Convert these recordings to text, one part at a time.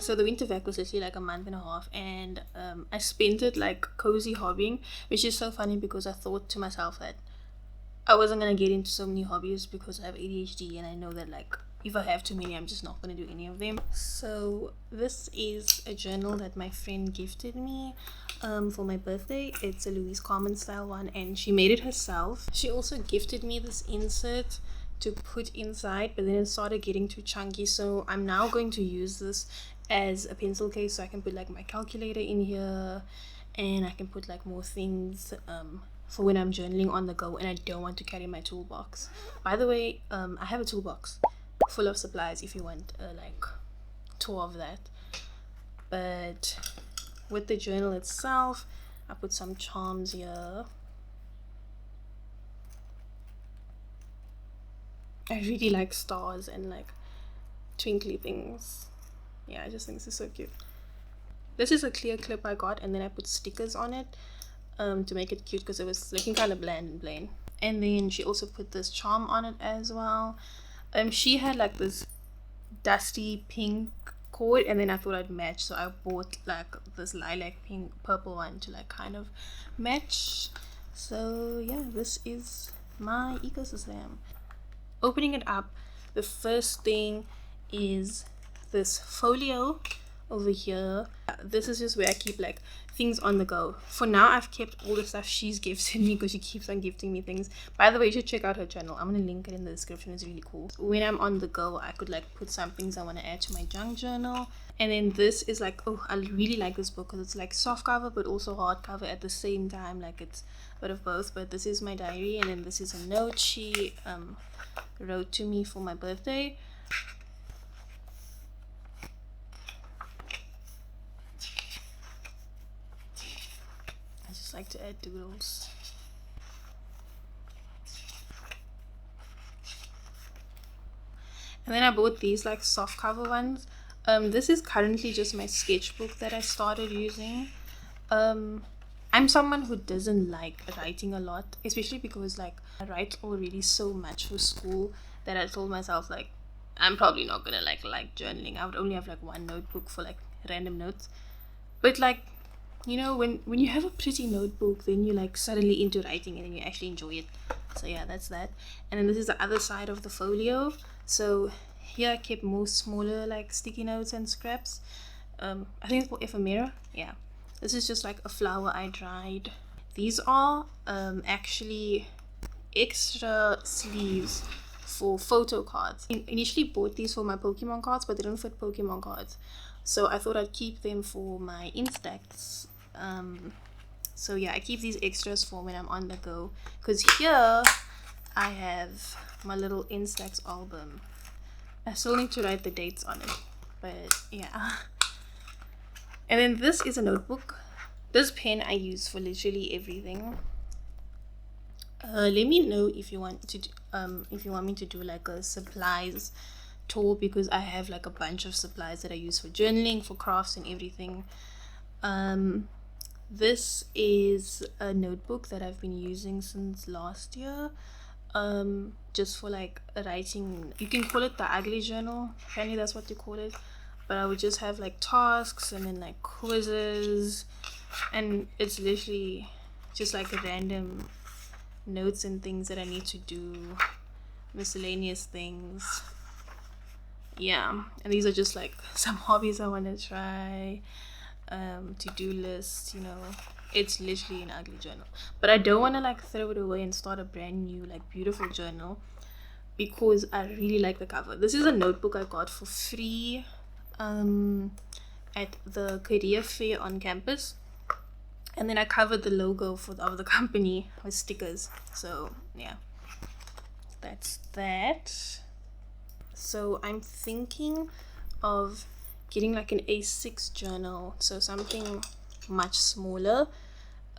So the winter vac was literally like a month and a half, and I spent it like cozy hobbying, which is so funny because I thought to myself that I wasn't gonna get into so many hobbies because I have ADHD, and I know that like if I have too many, I'm just not gonna do any of them. So this is a journal that my friend gifted me for my birthday. It's a Louise Carmen style one, and she made it herself. She also gifted me this insert to put inside, but then it started getting too chunky, so I'm now going to use this as a pencil case, so I can put like my calculator in here, and I can put like more things for when I'm journaling on the go and I don't want to carry my toolbox. By the way, I have a toolbox full of supplies if you want like tour of that. But with the journal itself, I put some charms here. I really like stars and like twinkly things. Yeah, I just think this is so cute. This is a clear clip I got, and then I put stickers on it to make it cute because it was looking kind of bland and plain. And then she also put this charm on it as well. She had like this dusty pink cord, and then I thought I'd match, so I bought like this lilac pink purple one to like kind of match. So yeah, this is my ecosystem. Opening it up, the first thing is this folio over here. This is just where I keep like things on the go. For now, I've kept all the stuff she's gifted me because she keeps on gifting me things. By the way, you should check out her channel. I'm gonna link it in the description. It's really cool. When I'm on the go, I could like put some things I want to add to my junk journal. And then this is like, oh, I really like this book because it's like soft cover but also hard cover at the same time. Like it's a bit of both. But this is my diary, and then this is a note she wrote to me for my birthday. I just like to add doodles. And then I bought these like soft cover ones. This is currently just my sketchbook that I started using. I'm someone who doesn't like writing a lot, especially because like I write already so much for school that I told myself like I'm probably not gonna like journaling. I would only have like one notebook for like random notes. But like, you know, when you have a pretty notebook, then you're like suddenly into writing and then you actually enjoy it. So yeah, that's that. And then this is the other side of the folio. So here I kept more smaller like sticky notes and scraps. I think it's called ephemera. Yeah. This is just like a flower I dried. These are actually extra sleeves for photo cards. I initially bought these for my Pokemon cards, but they don't fit Pokemon cards. So I thought I'd keep them for my Instax. So yeah, I keep these extras for when I'm on the go. Because here I have my little Instax album. I still need to write the dates on it. But yeah. And then this is a notebook. This pen I use for literally everything. Let me know if you want to if you want me to do like a supplies tour, because I have like a bunch of supplies that I use for journaling, for crafts and everything. This is a notebook that I've been using since last year, just for like writing. You can call it the ugly journal, apparently that's what they call it. But I would just have like tasks and then like quizzes, and it's literally just like random notes and things that I need to do, miscellaneous things. Yeah, and these are just like some hobbies I want to try, to-do lists, you know. It's literally an ugly journal, but I don't want to like throw it away and start a brand new like beautiful journal because I really like the cover. This is a notebook I got for free at the career fair on campus, and then I covered the logo of the company with stickers. So yeah, that's that. So I'm thinking of getting like an A6 journal, so something much smaller,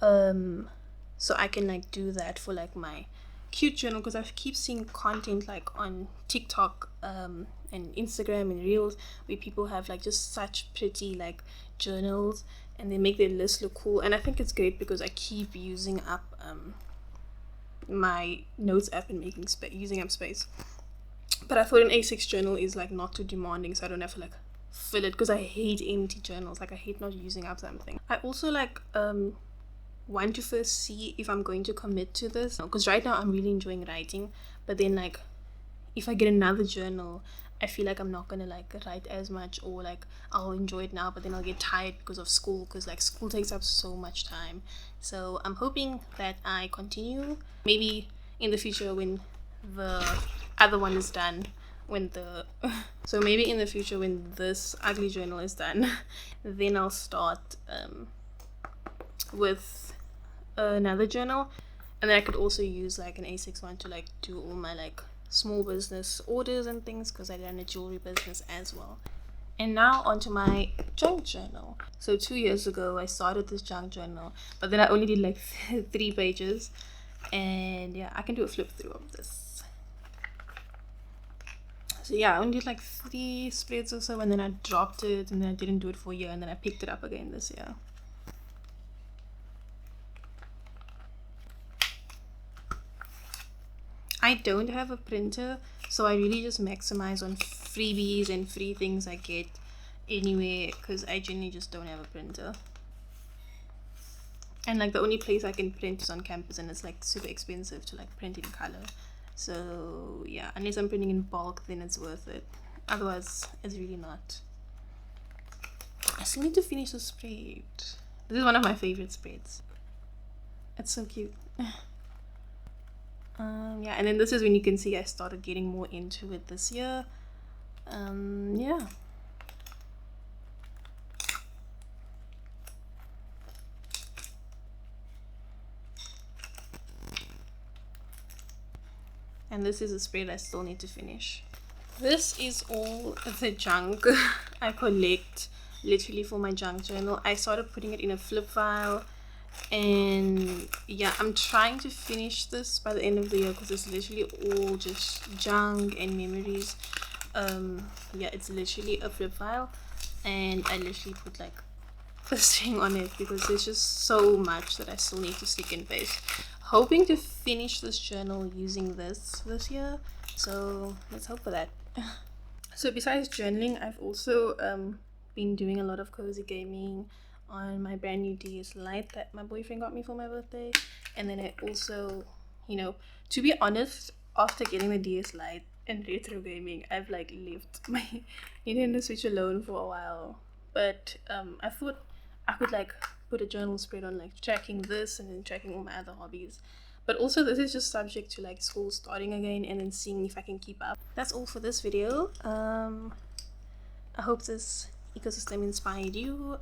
so I can like do that for like my cute journal, because I keep seeing content like on TikTok and Instagram and Reels where people have like just such pretty like journals and they make their list look cool, and I think it's great because I keep using up my notes app and using up space. But I thought an A6 journal is like not too demanding, so I don't have to like fill it because I hate empty journals. Like I hate not using up something. I also like want to first see if I'm going to commit to this, because right now I'm really enjoying writing, but then like if I get another journal, I feel like I'm not gonna like write as much, or like I'll enjoy it now but then I'll get tired because of school, because like school takes up so much time. So I'm hoping that I continue, maybe in the future when the other one is done, when the so maybe in the future when this ugly journal is done, then I'll start with another journal, and then I could also use like an A6 one to like do all my like small business orders and things, because I run a jewelry business as well. And now onto my junk journal. So 2 years ago I started this junk journal, but then I only did like 3 pages, and yeah, I can do a flip through of this. So yeah, I only did like 3 spreads or so, and then I dropped it, and then I didn't do it for a year, and then I picked it up again this year. I don't have a printer, so I really just maximize on freebies and free things I get anyway, because I generally just don't have a printer. And like the only place I can print is on campus, and it's like super expensive to like print in color. So yeah, unless I'm printing in bulk, then it's worth it. Otherwise, it's really not. I still need to finish the spread. This is one of my favorite spreads. It's so cute. Yeah, and then this is when you can see I started getting more into it this year. Yeah. And this is a spread I still need to finish. This is all the junk I collect literally for my junk journal. I started putting it in a flip file, and yeah, I'm trying to finish this by the end of the year, because it's literally all just junk and memories. Yeah, it's literally a flip file, and I literally put like a string on it because there's just so much that I still need to stick and paste. Hoping to finish this journal using this year, so let's hope for that. So besides journaling, I've also been doing a lot of cozy gaming on my brand new DS Lite that my boyfriend got me for my birthday. And then I also, to be honest, after getting the DS Lite and retro gaming, I've like left my Nintendo Switch alone for a while. But I thought I could like put a journal spread on like tracking this and then tracking all my other hobbies. But also this is just subject to like school starting again, and then seeing if I can keep up. That's all for this video. I hope this ecosystem inspired you,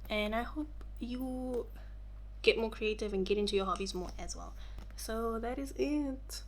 and I hope you get more creative and get into your hobbies more as well. So that is it.